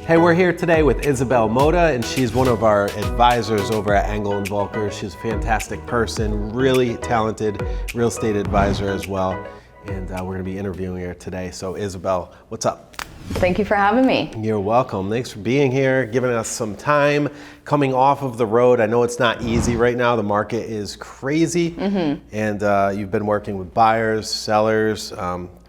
Hey, we're here today with Isabel Mota, and she's one of our advisors over at Engel Völkers. She's a fantastic person, really talented real estate advisor as well. And we're gonna be interviewing her today. So Isabel, what's up? Thank you for having me. You're welcome. Thanks for being here, giving us some time, coming off of the road. I know it's not easy right now. The market is crazy. And you've been working with buyers, sellers,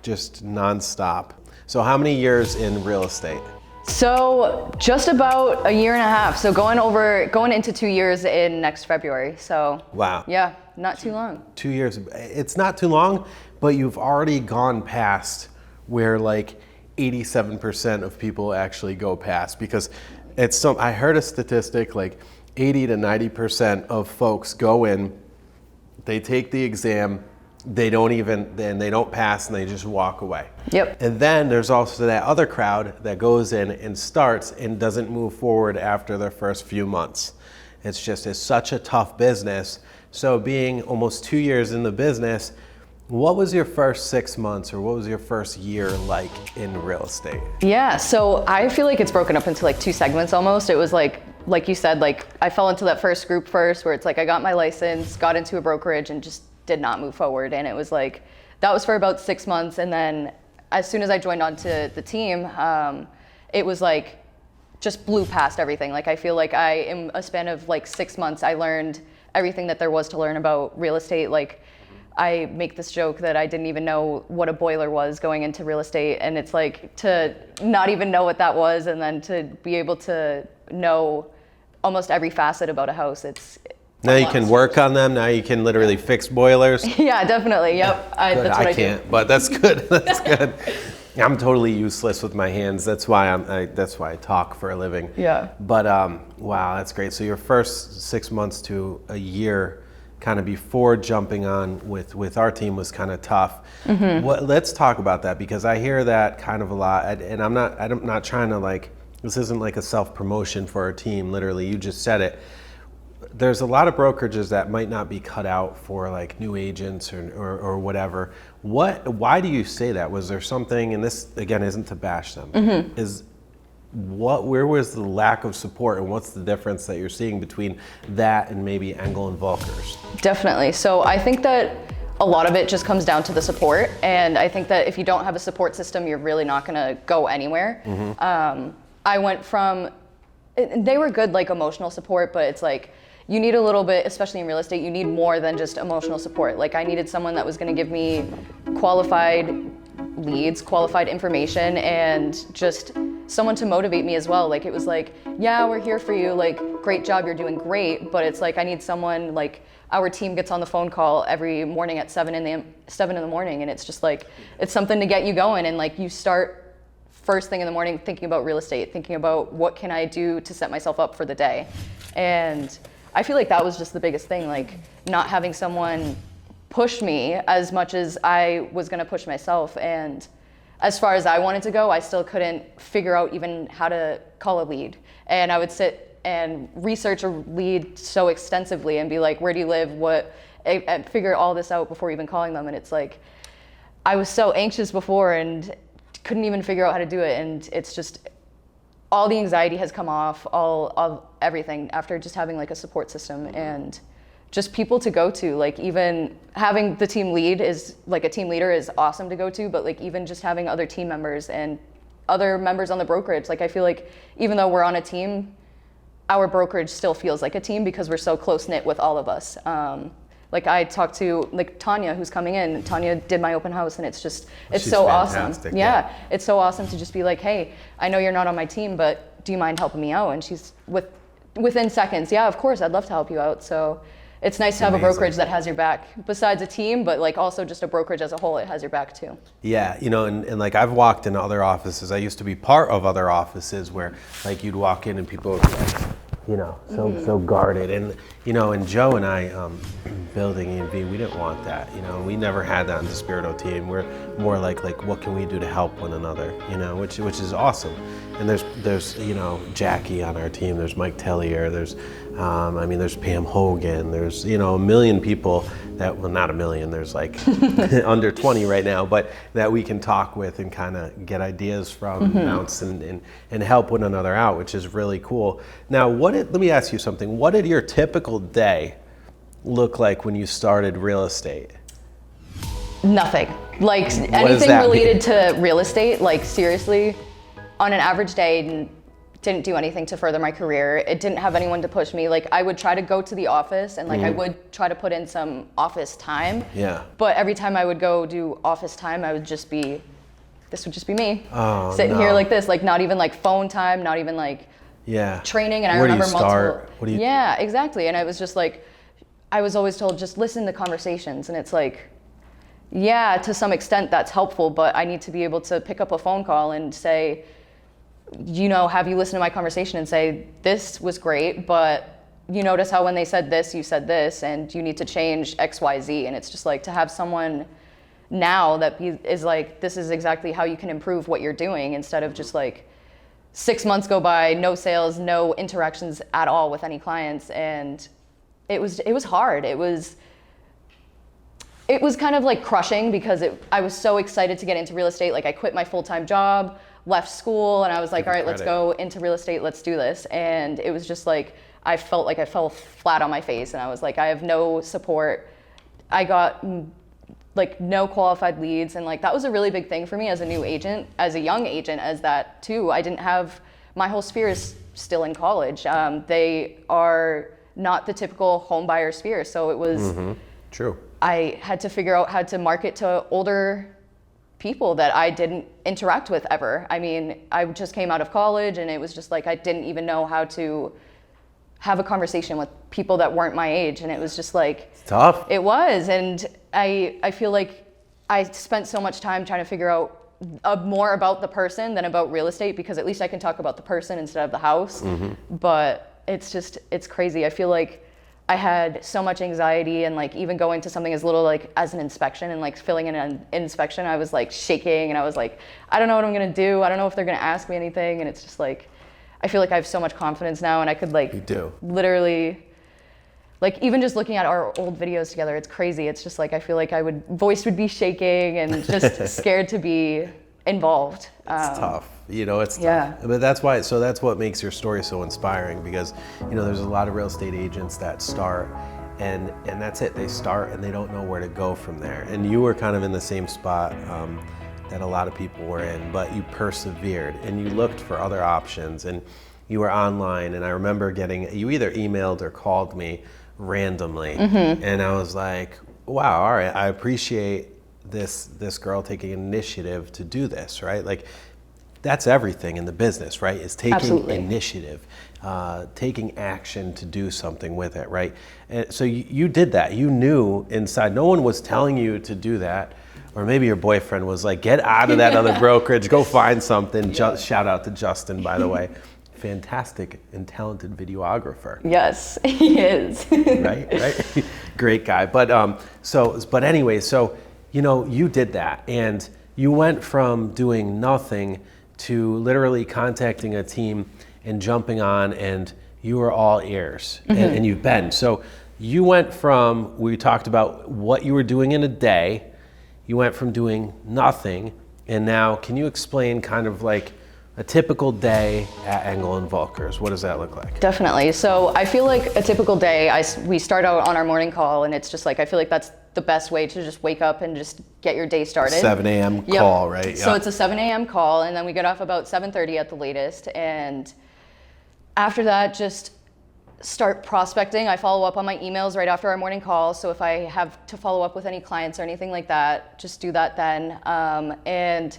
just nonstop. So how many years in real estate? So just about a year and a half. So going into 2 years in next February. So Wow. Yeah, not too long. 2 years. It's not too long, but you've already gone past where like 87% of people actually go past, because I heard a statistic like 80 to 90% of folks go in, they take the exam, they don't pass, and they just walk away. Yep. And then there's also that other crowd that goes in and starts and doesn't move forward after their first few months. It's such a tough business. So being almost 2 years in the business, what was your first 6 months or what was your first year like in real estate? Yeah, so I feel like it's broken up into like two segments almost. It was like you said, like I fell into that first group first where it's like I got my license, got into a brokerage and just did not move forward. And it was like, that was for about 6 months. And then as soon as I joined onto the team, it was like, just blew past everything. Like I feel like in a span of like 6 months, I learned everything that there was to learn about real estate. Like I make this joke that I didn't even know what a boiler was going into real estate. And it's like to not even know what that was and then to be able to know almost every facet about a house. Now you can work on them. Now you can literally fix boilers. Yeah, definitely. Yep. That's what I can't, do. but that's good. That's good. I'm totally useless with my hands. That's why I talk for a living. Yeah. But wow, that's great. So your first 6 months to a year, kind of before jumping on with our team, was kind of tough. Let's talk about that, because I hear that kind of a lot, and I'm not trying to this isn't like a self-promotion for our team. Literally, you just said it. There's a lot of brokerages that might not be cut out for like new agents or whatever. Why do you say that? Was there something, and this again isn't to bash them, where was the lack of support, and what's the difference that you're seeing between that and maybe Engel Völkers? Definitely. So I think that a lot of it just comes down to the support. And I think that if you don't have a support system, you're really not gonna go anywhere. I went from, they were good like emotional support, but it's like, you need a little bit, especially in real estate, you need more than just emotional support. Like I needed someone that was gonna give me qualified leads, qualified information, and just someone to motivate me as well. Like it was like, yeah, we're here for you, like great job, you're doing great, but it's like I need someone, like our team gets on the phone call every morning at 7 in the morning, and it's just like, it's something to get you going, and like you start first thing in the morning thinking about real estate, thinking about what can I do to set myself up for the day. And I feel like that was just the biggest thing, like not having someone push me as much as I was gonna push myself. And as far as I wanted to go, I still couldn't figure out even how to call a lead. And I would sit and research a lead so extensively and be like, where do you live? And figure all this out before even calling them. And it's like, I was so anxious before and couldn't even figure out how to do it. And it's just, all the anxiety has come off, all of everything after just having like a support system and just people to go to. Like even having the team lead is like a team leader is awesome to go to, but like even just having other team members and other members on the brokerage. Like I feel like even though we're on a team, our brokerage still feels like a team because we're so close knit with all of us. Like I talked to like Tanya, who's coming in. Tanya did my open house, and it's just, it's She's so fantastic, awesome. Yeah, it's so awesome to just be like, hey, I know you're not on my team, but do you mind helping me out? And she's within seconds, yeah, of course, I'd love to help you out. So it's nice to have a brokerage that has your back besides a team, but like also just a brokerage as a whole, it has your back too. Yeah, you know, and like I've walked in other offices. I used to be part of other offices where like you'd walk in and people would be like, you know, so guarded. And, you know, and Joe and I, building E&V, we didn't want that. You know, we never had that on the DiSpirito team. We're more like what can we do to help one another, you know, which is awesome. And there's you know, Jackie on our team, there's Mike Tellier, there's, there's Pam Hogan, there's, you know, a million people that, well, not a million, there's like under 20 right now, but that we can talk with and kind of get ideas from, bounce and help one another out, which is really cool. Now, let me ask you something. What did your typical day look like when you started real estate? Nothing. Like anything related to real estate, like seriously, on an average day, didn't do anything to further my career. It didn't have anyone to push me. Like I would try to go to the office and like I would try to put in some office time. Yeah. But every time I would go do office time, this would just be me sitting here like this, like not even like phone time, not even like training. And I remember multiple. Yeah, exactly. And I was just like, I was always told, just listen to conversations. And it's like, yeah, to some extent that's helpful, but I need to be able to pick up a phone call and say, have you listened to my conversation and say, this was great, but you notice how when they said this, you said this, and you need to change X, Y, Z. And it's just like to have someone now that is like, this is exactly how you can improve what you're doing, instead of just like 6 months go by, no sales, no interactions at all with any clients. And it was hard. It was kind of like crushing because I was so excited to get into real estate. Like I quit my full-time job, left school, and I was like, all right, let's go into real estate, let's do this. And it was just like, I felt like I fell flat on my face, and I was like, I have no support. I got like no qualified leads, and like that was a really big thing for me as a new agent, as a young agent, as that too. I didn't have, my whole sphere is still in college. They are not the typical home buyer sphere, so it was true. I had to figure out how to market to older people that I didn't interact with ever. I mean, I just came out of college, and it was just like I didn't even know how to have a conversation with people that weren't my age, and it was just like it's tough. It was, and I feel like I spent so much time trying to figure out more about the person than about real estate, because at least I can talk about the person instead of the house. But it's crazy. I feel like I had so much anxiety, and like even going to something as little like as an inspection and like filling in an inspection, I was like shaking, and I was like, I don't know what I'm gonna do. I don't know if they're gonna ask me anything. And it's just like, I feel like I have so much confidence now, and I could like literally, like even just looking at our old videos together, it's crazy. It's just like, I feel like voice would be shaking and just scared to be involved. It's tough. It's tough. But that's what makes your story so inspiring, because, there's a lot of real estate agents that start and that's it. They start and they don't know where to go from there. And you were kind of in the same spot that a lot of people were in, but you persevered and you looked for other options, and you were online. And I remember you either emailed or called me randomly, and I was like, wow, all right, I appreciate this girl taking initiative to do this, right? Like, that's everything in the business, right? Is taking initiative, taking action to do something with it, right? And so you did that. You knew inside. No one was telling you to do that. Or maybe your boyfriend was like, get out of that other brokerage, go find something. Shout out to Justin, by the way. Fantastic and talented videographer. Yes, he is. Right. Great guy. But anyway, you did that, and you went from doing nothing to literally contacting a team and jumping on, and you were all ears, and you've been. So you went from, we talked about what you were doing in a day, you went from doing nothing, and now can you explain kind of like a typical day at Engel Völkers? What does that look like? Definitely. So I feel like a typical day, we start out on our morning call, and it's just like, I feel like that's the best way to just wake up and just get your day started. 7 a.m. call, right? So it's a 7 a.m. call, and then we get off about 7:30 at the latest. And after that, just start prospecting. I follow up on my emails right after our morning call. So if I have to follow up with any clients or anything like that, just do that then. And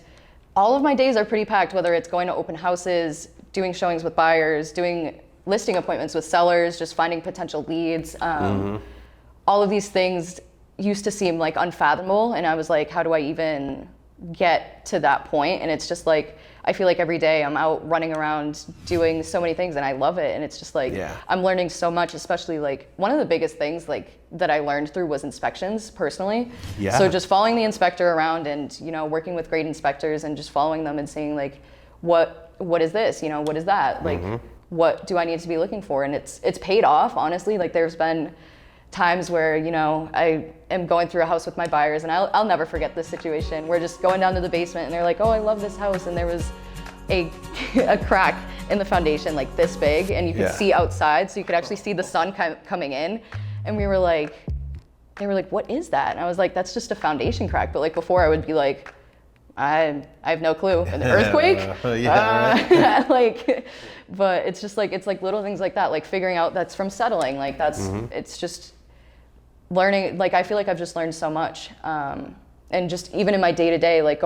all of my days are pretty packed, whether it's going to open houses, doing showings with buyers, doing listing appointments with sellers, just finding potential leads. All of these things used to seem like unfathomable, and I was like, how do I even get to that point? And it's just like, I feel like every day I'm out running around doing so many things, and I love it. And it's just like, I'm learning so much, especially like one of the biggest things like that I learned through was inspections personally. So just following the inspector around and, working with great inspectors and just following them and seeing like, what is this? What is that? Like, what do I need to be looking for? And it's paid off, honestly. Like there's been times where, you know, I am going through a house with my buyers, and I'll never forget this situation. We're just going down to the basement, and they're like, oh, I love this house. And there was a crack in the foundation like this big, and you could see outside, so you could actually see the sun coming in. And they were like, what is that? And I was like, that's just a foundation crack. But like before, I would be like, I have no clue. An earthquake? Right. Like, but it's just like, it's like little things like that, like figuring out that's from settling. Like that's, it's just learning. Like, I feel like I've just learned so much. And just even in my day to day, like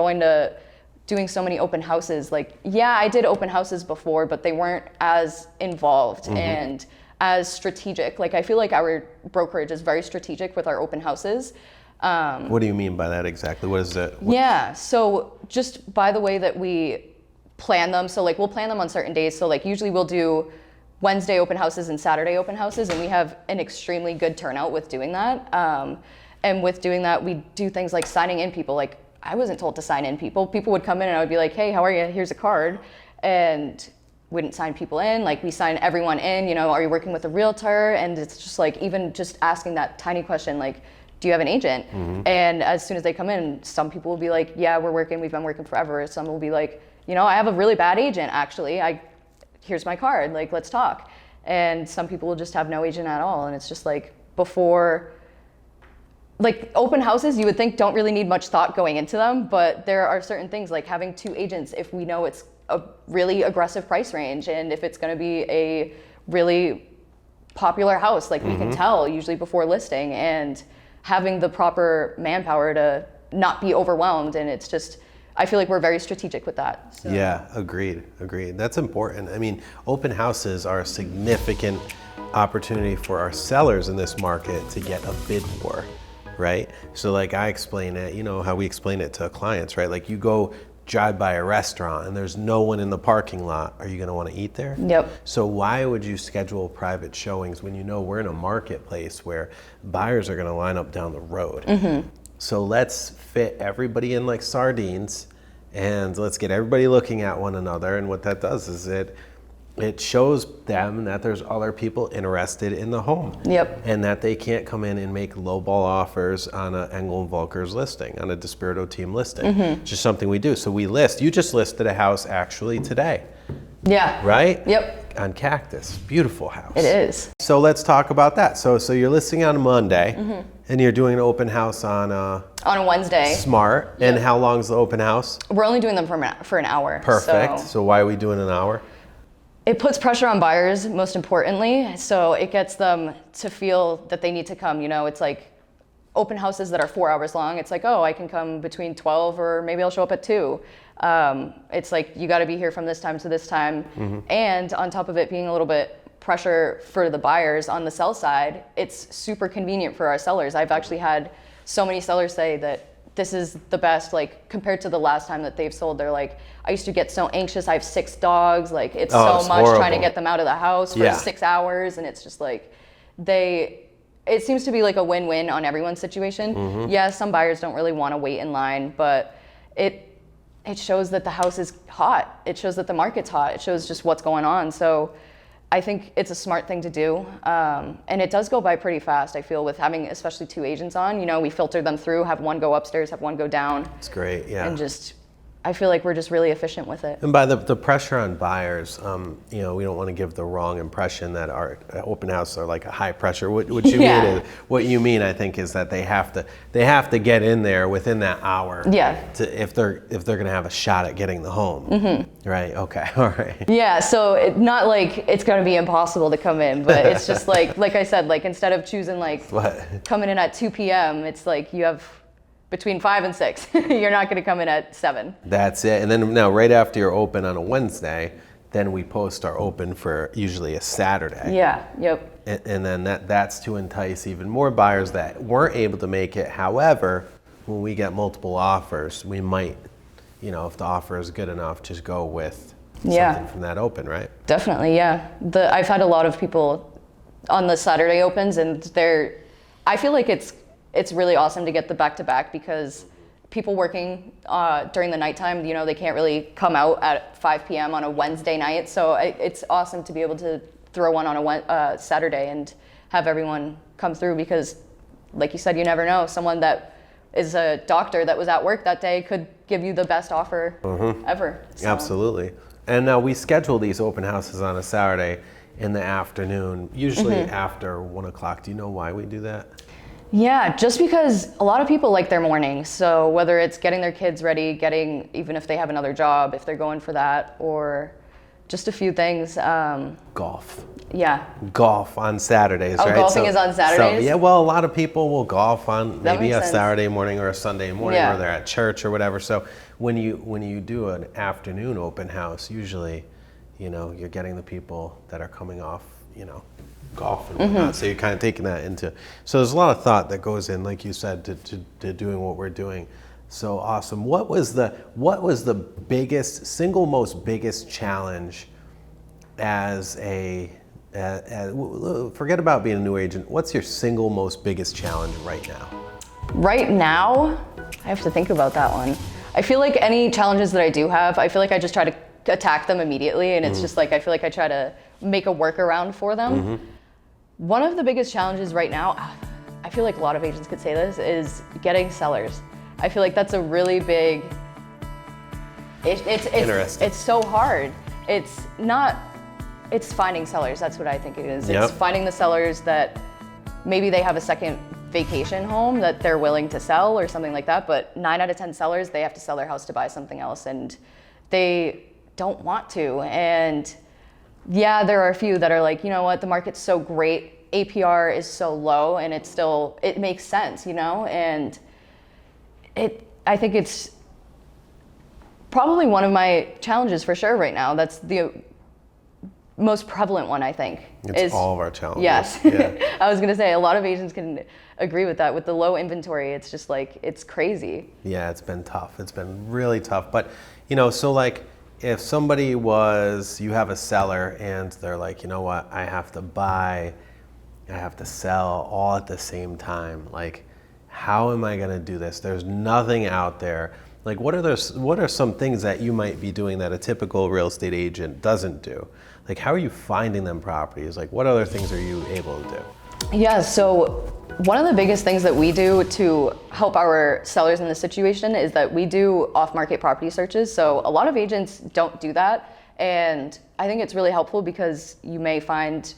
doing so many open houses, like, yeah, I did open houses before, but they weren't as involved and as strategic. Like, I feel like our brokerage is very strategic with our open houses. What do you mean by that exactly? What is it? Yeah, so just by the way that we plan them, so like we'll plan them on certain days. So like usually we'll do Wednesday open houses and Saturday open houses, and we have an extremely good turnout with doing that. And with doing that, we do things like signing in people. Like, I wasn't told to sign in people. People would come in and I would be like, hey, how are you? Here's a card. And wouldn't sign people in. Like, we sign everyone in, you know, are you working with a realtor? And it's just like, even just asking that tiny question, like, do you have an agent? And as soon as they come in, some people will be like, yeah, we've been working forever. Some will be like, you know, I have a really bad agent, actually. Here's my card, like, let's talk. And some people will just have no agent at all. And it's just like, before, like, open houses, you would think don't really need much thought going into them, but there are certain things like having 2 agents if we know it's a really aggressive price range, and if it's going to be a really popular house, like we can tell usually before listing, and having the proper manpower to not be overwhelmed. And it's just, I feel like we're very strategic with that. So. Yeah, agreed. That's important. I mean, open houses are a significant opportunity for our sellers in this market to get a bid war, right? So like I explain it, you know how we explain it to clients, right? Like, you go drive by a restaurant and there's no one in the parking lot. Are you going to want to eat there? Yep. So why would you schedule private showings when you know we're in a marketplace where buyers are going to line up down the road? So let's fit everybody in like sardines, and let's get everybody looking at one another. And what that does is it shows them that there's other people interested in the home. Yep. And that they can't come in and make lowball offers on an Engel Völkers listing, on a DiSpirito team listing. It's just something we do. So we list. You just listed a house actually today. Yeah. Right? Yep. On Cactus. Beautiful house. It is. So let's talk about that. So you're listing on a Monday, and you're doing an open house on a Wednesday. Smart. Yep. And how long's the open house? We're only doing them for an hour. Perfect. So why are we doing an hour? It puts pressure on buyers, most importantly. So it gets them to feel that they need to come. You know, it's like open houses that are 4 hours long. It's like, oh, I can come between 12, or maybe I'll show up at 2. It's like, you got to be here from this time to this time. And on top of it being a little bit pressure for the buyers on the sell side, it's super convenient for our sellers. I've actually had so many sellers say that this is the best, like, compared to the last time that they've sold. They're like, I used to get so anxious. I have 6 dogs. Like, it's so much horrible. trying to get them out of the house for 6 hours. And it's just like, it seems to be like a win-win on everyone's situation. Yeah, some buyers don't really want to wait in line, but it shows that the house is hot. It shows that the market's hot. It shows just what's going on. So I think it's a smart thing to do. And it does go by pretty fast, I feel, with having especially 2 agents on. You know, we filter them through, have one go upstairs, have one go down. It's great, yeah. And just, I feel like we're just really efficient with it. And by the pressure on buyers, you know, we don't want to give the wrong impression that our open houses are like a high pressure. What you mean, I think, is that they have to get in there within that hour. Yeah. If they're going to have a shot at getting the home. Right. Okay. All right. Yeah. So it's not like it's going to be impossible to come in, but it's just like I said, like, instead of choosing like coming in at 2 p.m., it's like you have between 5 and 6. You're not going to come in at 7. That's it. And then now, right after you're open on a Wednesday, then we post our open for usually a Saturday. Yeah. Yep. And then that's to entice even more buyers that weren't able to make it. However, when we get multiple offers, we might, you know, if the offer is good enough, just go with something from that open, right? Definitely. Yeah. I've had a lot of people on the Saturday opens, and I feel like it's really awesome to get the back-to-back, because people working during the nighttime, you know, they can't really come out at 5 p.m. on a Wednesday night. So it's awesome to be able to throw one on a Saturday and have everyone come through, because like you said, you never know. Someone that is a doctor that was at work that day could give you the best offer ever. So. Absolutely. And now we schedule these open houses on a Saturday in the afternoon, usually after 1 o'clock. Do you know why we do that? Yeah, just because a lot of people like their mornings. So whether it's getting their kids ready, even if they have another job, if they're going for that, or just a few things. Golf. Yeah. Golf on Saturdays, right? Golfing is on Saturdays? So, yeah, well, a lot of people will golf on That maybe a makes sense. Saturday morning or a Sunday morning, Yeah. or they're at church or whatever. So when you do an afternoon open house, usually, you're getting the people that are coming off, golf and whatnot. So you're kind of taking that into. So there's a lot of thought that goes in, like you said, to doing what we're doing. So awesome. What was the most biggest challenge as forget about being a new agent. What's your single most biggest challenge right now? Right now, I have to think about that one. I feel like any challenges that I do have, I feel like I just try to attack them immediately, and it's just like I feel like I try to make a workaround for them. One of the biggest challenges right now, I feel like a lot of agents could say this, is getting sellers. I feel like that's a really big. Interesting. It's so hard. It's not. It's finding sellers. That's what I think it is. Yep. It's finding the sellers that maybe they have a second vacation home that they're willing to sell or something like that. But 9 out of 10 sellers, they have to sell their house to buy something else, and they don't want to. And yeah, there are a few that are like, you know what, the market's so great, APR is so low, and it makes sense, and I think it's probably one of my challenges for sure right now. That's the most prevalent one, I think. It's all of our challenges. Yes. Yeah. I was gonna say, a lot of agents can agree with that. With the low inventory, it's just like, it's crazy. Yeah, it's been tough. It's been really tough. But, so like, if you have a seller and they're like, you know what, I have to buy, I have to sell all at the same time. Like, how am I gonna do this? There's nothing out there. Like, what are some things that you might be doing that a typical real estate agent doesn't do? Like, how are you finding them properties? Like, what other things are you able to do? Yeah, so one of the biggest things that we do to help our sellers in this situation is that we do off-market property searches. So a lot of agents don't do that. And I think it's really helpful because you may find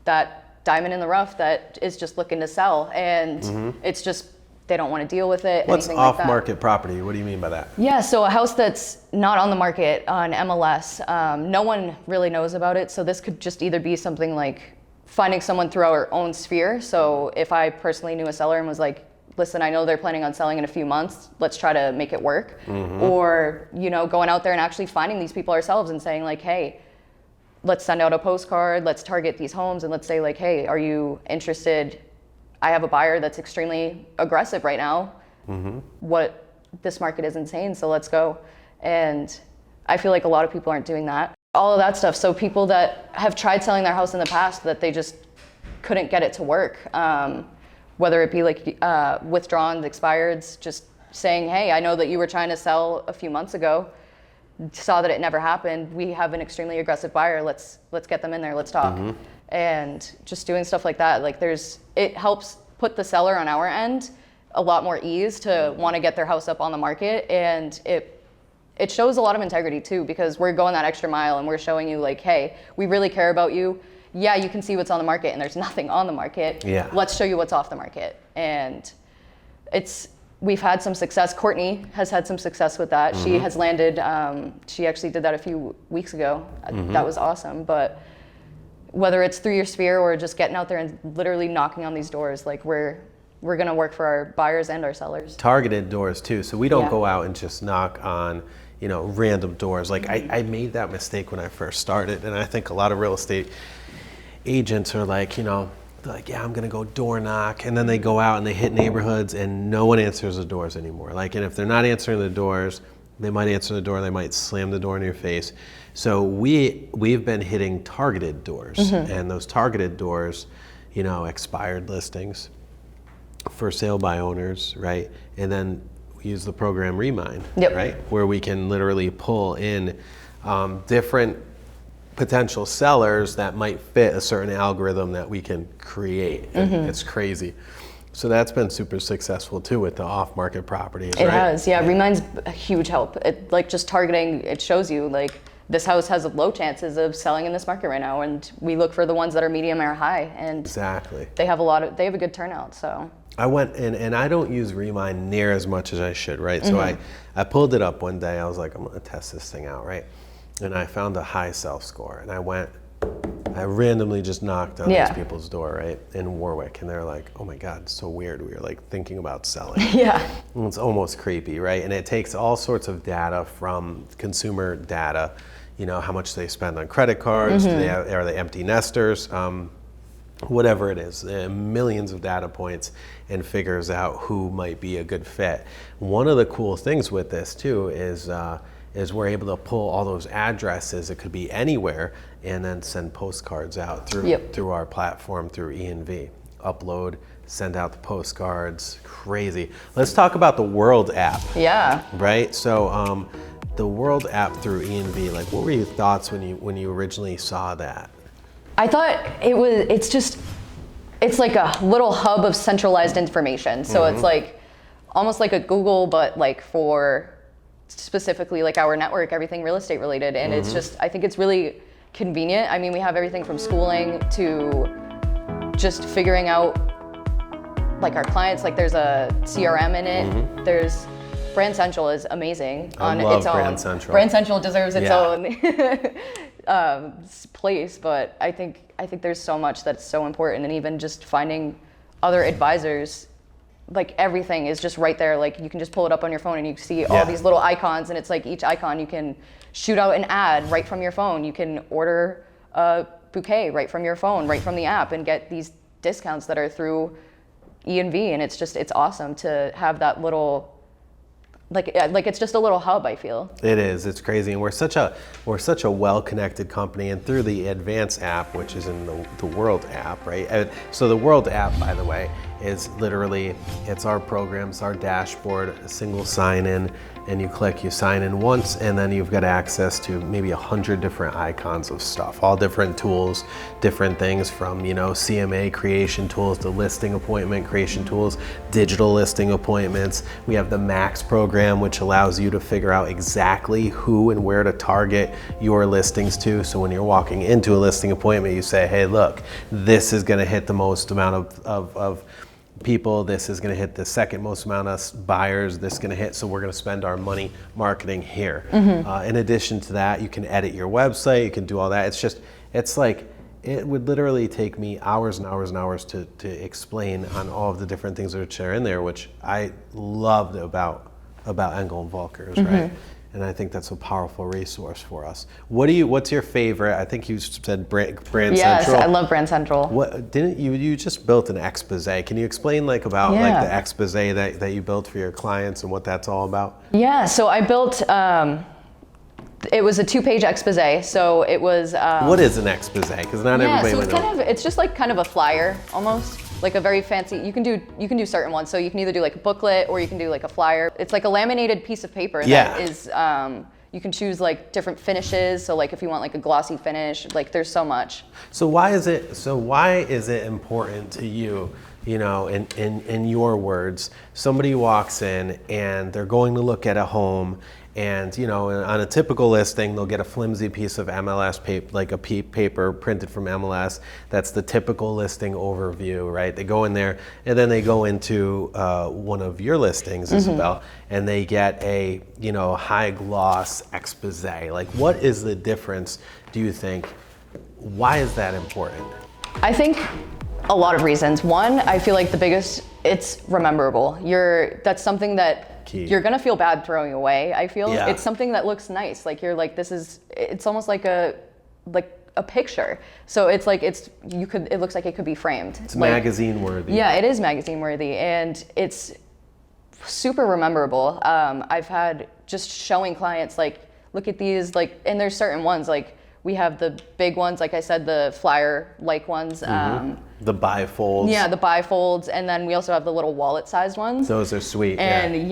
that diamond in the rough that is just looking to sell. And it's just, they don't want to deal with it. What's anything like that. off-market property? What do you mean by that? Yeah, so a house that's not on the market on MLS, no one really knows about it. So this could just either be something like finding someone through our own sphere. So if I personally knew a seller and was like, listen, I know they're planning on selling in a few months, let's try to make it work. Or, going out there and actually finding these people ourselves and saying like, hey, let's send out a postcard, let's target these homes, and let's say like, hey, are you interested? I have a buyer that's extremely aggressive right now. This market is insane, so let's go. And I feel like a lot of people aren't doing that. All of that stuff. So people that have tried selling their house in the past that they just couldn't get it to work, whether it be like withdrawn, expireds, just saying, hey, I know that you were trying to sell a few months ago, saw that it never happened. We have an extremely aggressive buyer. Let's get them in there. Let's talk. And just doing stuff like that. Like it helps put the seller on our end a lot more ease to want to get their house up on the market, and it shows a lot of integrity too, because we're going that extra mile and we're showing you like, hey, we really care about you. Yeah, you can see what's on the market and there's nothing on the market. Yeah. Let's show you what's off the market. And we've had some success. Courtney has had some success with that. She has landed, she actually did that a few weeks ago. That was awesome. But whether it's through your sphere or just getting out there and literally knocking on these doors, like we're gonna work for our buyers and our sellers. Targeted doors too. So we don't go out and just knock on, random doors. Like I made that mistake when I first started, and I think a lot of real estate agents are like, they're like, yeah, I'm gonna go door knock, and then they go out and they hit neighborhoods and no one answers the doors anymore. Like, and if they're not answering the doors, they might answer the door, they might slam the door in your face. So we've been hitting targeted doors, and those targeted doors, expired listings, for sale by owners, right? And then we use the program Remind, right? Where we can literally pull in different potential sellers that might fit a certain algorithm that we can create. It's crazy. So that's been super successful too with the off-market properties, right? It has, yeah. Remine's a huge help. It, like, just targeting, it shows you, like, this house has low chances of selling in this market right now, and we look for the ones that are medium or high, and Exactly. they have a good turnout, so. I went and I don't use Remine near as much as I should, right? So I pulled it up one day. I was like, I'm gonna test this thing out, right? And I found a high self-score, and I randomly just knocked on these people's door, right, in Warwick, and they're like, oh my God, it's so weird. We were like thinking about selling. Yeah. And it's almost creepy, right? And it takes all sorts of data from consumer data, you know, how much they spend on credit cards, are they empty nesters, whatever it is, millions of data points, and figures out who might be a good fit. One of the cool things with this too is we're able to pull all those addresses, it could be anywhere, and then send postcards out through our platform, through ENV. Upload, send out the postcards, crazy. Let's talk about the World app. Yeah. Right, so the World app through ENV, like what were your thoughts when you originally saw that? I thought it's like a little hub of centralized information. So it's like almost like a Google, but like for specifically like our network, everything real estate related. And it's just, I think it's really convenient. I mean, we have everything from schooling to just figuring out like our clients, like there's a CRM in it. There's Brand Central is amazing on its own. Brand Central. Brand Central deserves its own place, but I think there's so much that's so important, and even just finding other advisors, like everything is just right there. Like you can just pull it up on your phone and you see all these little icons, and it's like each icon you can shoot out an ad right from your phone. You can order a bouquet right from your phone, right from the app, and get these discounts that are through ENV, and it's awesome to have that little like it's just a little hub, I feel. It is. It's crazy, and we're such a well-connected company, and through the Advance app, which is in the World app, right? So the World app, by the way, is literally, it's our programs, our dashboard, a single sign-in, and you sign in once, and then you've got access to maybe 100 different icons of stuff, all different tools, different things from, you know, CMA creation tools to listing appointment creation tools, digital listing appointments. We have the Max program, which allows you to figure out exactly who and where to target your listings to. So when you're walking into a listing appointment, you say, hey, look, this is gonna hit the most amount of people, this is going to hit the second most amount of buyers, this is going to hit, so we're going to spend our money marketing here. In addition to that, you can edit your website, you can do all that. It's like, it would literally take me hours and hours and hours to explain on all of the different things that are in there, which I loved about Engel Völkers, right? And I think that's a powerful resource for us. What's your favorite? I think you said Brand Central. Yes, I love Brand Central. What didn't you just built an expose? Can you explain like about like the expose that you built for your clients and what that's all about? Yeah, so I built it was a 2-page expose. So it was what is an expose? Because not everybody so would know. It's just like kind of a flyer almost. Like a very fancy, you can do certain ones. So you can either do like a booklet or you can do like a flyer. It's like a laminated piece of paper that is, you can choose like different finishes. So like if you want like a glossy finish, like there's so much. So why is it important to you, you know, in your words, somebody walks in and they're going to look at a home, and you know, on a typical listing, they'll get a flimsy piece of MLS paper, like a paper printed from MLS. That's the typical listing overview, right? They go in there, and then they go into one of your listings, Isabel, and they get a, you know, high gloss expose. Like, what is the difference, do you think? Why is that important? I think a lot of reasons. One, I feel like the biggest, it's rememberable. That's something that you're gonna feel bad throwing away, I feel. Yeah. It's something that looks nice. Like you're like, it's almost like a picture. So it's like, it looks like it could be framed. It's like, magazine worthy. Yeah, it is magazine worthy, and it's super rememberable. I've had just showing clients like, look at these, like, and there's certain ones, like we have the big ones, like I said, the flyer-like ones. The bifolds. Yeah, the bifolds, and then we also have the little wallet-sized ones. Those are sweet. And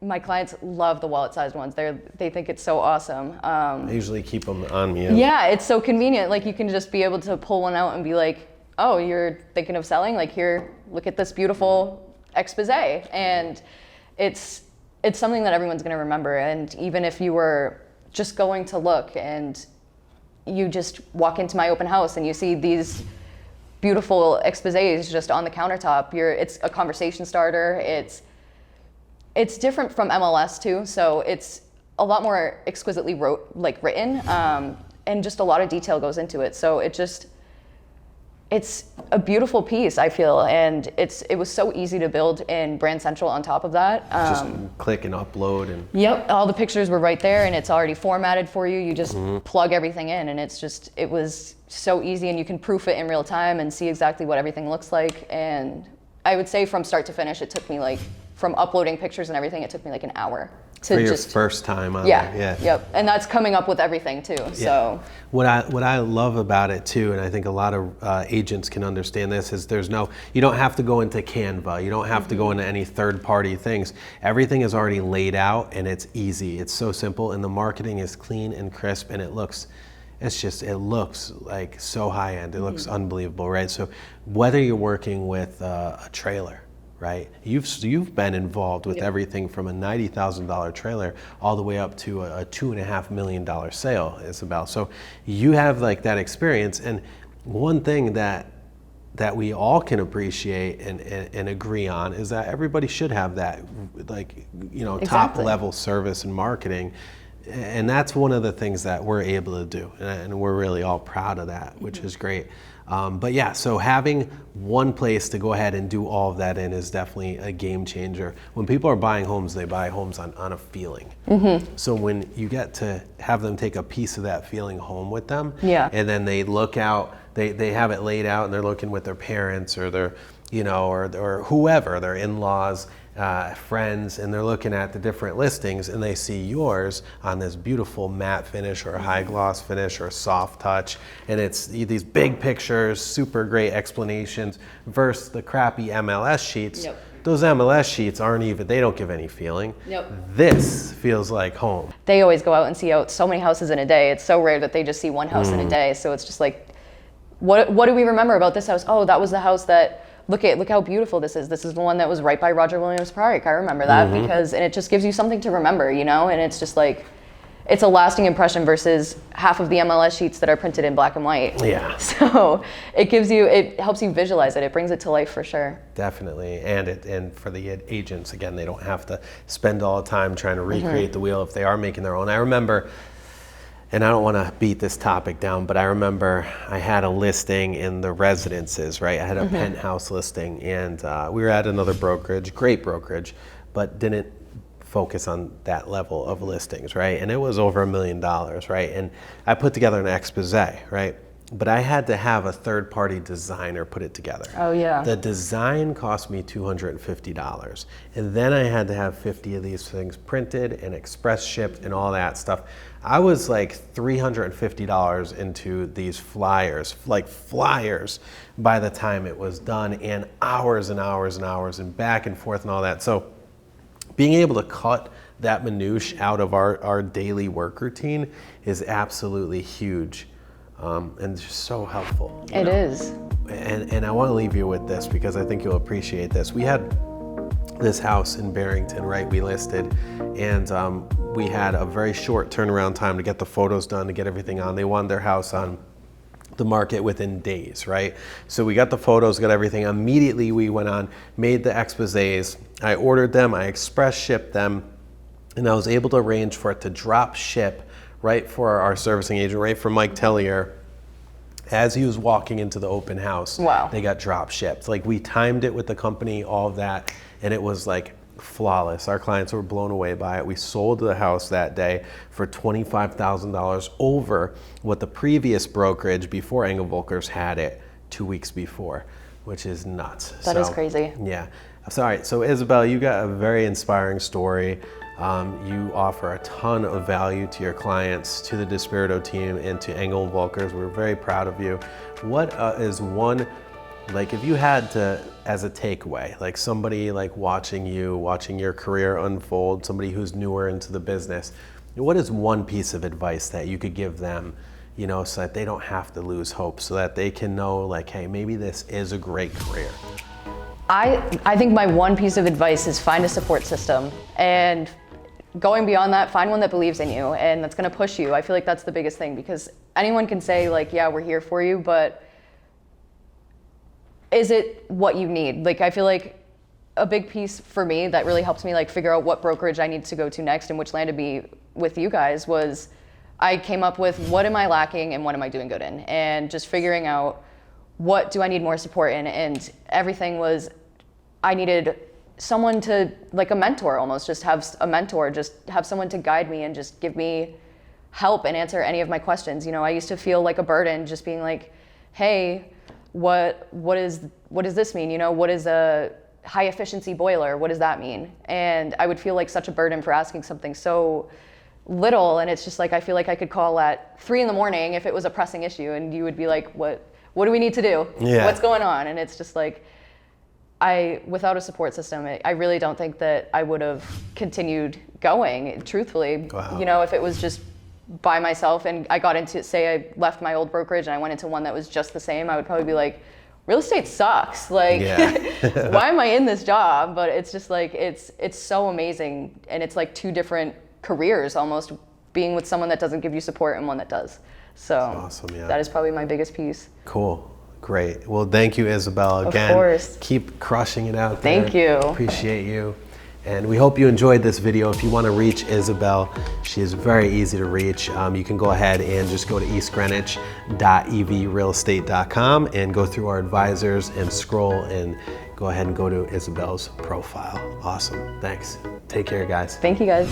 my clients love the wallet-sized ones. They think it's so awesome. I usually keep them on me. Yeah, it's so convenient. Like you can just be able to pull one out and be like, oh, you're thinking of selling? Like here, look at this beautiful expose. And it's something that everyone's gonna remember. And even if you were just going to look and you just walk into my open house and you see these beautiful exposés just on the countertop, it's a conversation starter. It's different from MLS too, so it's a lot more exquisitely written, and just a lot of detail goes into it. So it's a beautiful piece, I feel, and it was so easy to build in Brand Central on top of that. Just click and upload and. Yep, all the pictures were right there, and it's already formatted for you. You just plug everything in, and it was so easy, and you can proof it in real time and see exactly what everything looks like. And I would say from start to finish, it took me from uploading pictures and everything, it took me an hour. For your first time on there. Yeah. Yep. And that's coming up with everything too. Yeah. So what I love about it too, and I think a lot of agents can understand this, is you don't have to go into Canva. You don't have to go into any third-party things. Everything is already laid out and it's easy. It's so simple, and the marketing is clean and crisp, and it looks like so high-end. It looks unbelievable, right? So whether you're working with a trailer, right? You've been involved with everything from a $90,000 trailer all the way up to a $2.5 million sale, Isabel. So you have that experience, and one thing that we all can appreciate and agree on is that everybody should have that, top level service and marketing. And that's one of the things that we're able to do, and we're really all proud of that, which is great. But yeah, so having one place to go ahead and do all of that in is definitely a game changer. When people are buying homes, they buy homes on a feeling. So when you get to have them take a piece of that feeling home with them, and then they look out, they have it laid out, and they're looking with their parents or their, or whoever, their in-laws, friends, and they're looking at the different listings, and they see yours on this beautiful matte finish or high gloss finish or soft touch, and it's these big pictures, super great explanations versus the crappy MLS sheets. Those MLS sheets they don't give any feeling. This feels like home. They always go out and see so many houses in a day. It's so rare that they just see one house in a day. So it's just what do we remember about this house? Oh, that was the house that, look how beautiful this is. This is the one that was right by Roger Williams Park. I remember that and it just gives you something to remember, and it's just it's a lasting impression versus half of the MLS sheets that are printed in black and white. Yeah. So it helps you visualize it. It brings it to life for sure. Definitely, and for the agents, again, they don't have to spend all the time trying to recreate the wheel if they are making their own. I remember, and I don't want to beat this topic down, but I remember I had a listing in the residences, right? I had a penthouse listing, and we were at another brokerage, great brokerage, but didn't focus on that level of listings, right? And it was over $1 million, right? And I put together an expose, right? But I had to have a third-party designer put it together. Oh yeah. The design cost me $250, and then I had to have 50 of these things printed and express shipped and all that stuff. I was $350 into these flyers, by the time it was done, and hours and hours and hours and back and forth and all that. So being able to cut that minutiae out of our daily work routine is absolutely huge. And just so helpful. It is. And I want to leave you with this because I think you'll appreciate this. We had this house in Barrington, right? We listed, and we had a very short turnaround time to get the photos done, to get everything on. They wanted their house on the market within days, right? So we got the photos, got everything. Immediately we went on, made the exposés. I ordered them, I express shipped them, and I was able to arrange for it to drop ship right for our servicing agent, right for Mike Tellier. As he was walking into the open house, wow. They got drop shipped. We timed it with the company, all of that, and it was flawless. Our clients were blown away by it. We sold the house that day for $25,000 over what the previous brokerage before Engel Völkers had it 2 weeks before, which is nuts. That is crazy. Yeah. Sorry. So Isabel, you got a very inspiring story. You offer a ton of value to your clients, to the DiSpirito team, and to Engel Völkers. We're very proud of you. What is one Like if you had to, as a takeaway, like somebody like watching your career unfold, somebody who's newer into the business, what is one piece of advice that you could give them, you know, so that they don't have to lose hope, so that they can know like, hey, maybe this is a great career? I think my one piece of advice is find a support system, and going beyond that, find one that believes in you and that's going to push you. I feel like that's the biggest thing, because anyone can say like, yeah, we're here for you, but is it what you need? Like, I feel like a big piece for me that really helps me like figure out what brokerage I need to go to next and which landed me with you guys was I came up with what am I lacking and what am I doing good in, and just figuring out what do I need more support in. And everything was, I needed someone to, like a mentor almost, just have a mentor, just have someone to guide me and just give me help and answer any of my questions. You know, I used to feel like a burden just being like, hey, what does this mean? You know, what is a high efficiency boiler? What does that mean? And I would feel like such a burden for asking something so little. And it's just like, I feel like I could call at 3 a.m. if it was a pressing issue, and you would be like, what do we need to do? Yeah. What's going on? And it's just like, without a support system, I really don't think that I would have continued going, truthfully. Wow. You know, if it was just by myself and I got into, say I left my old brokerage and I went into one that was just the same, I would probably be like, real estate sucks. Like, yeah. why am I in this job? But it's just like, it's so amazing. And it's like 2 different careers almost, being with someone that doesn't give you support and one that does. So awesome, yeah. That is probably my biggest piece. Cool. Great. Well, thank you, Isabel. Again, of course. Keep crushing it out there. Thank you. Appreciate you. And we hope you enjoyed this video. If you want to reach Isabel, she is very easy to reach. You can go ahead and just go to eastgreenwich.evrealestate.com and go through our advisors and scroll and go ahead and go to Isabel's profile. Awesome. Thanks. Take care, guys. Thank you, guys.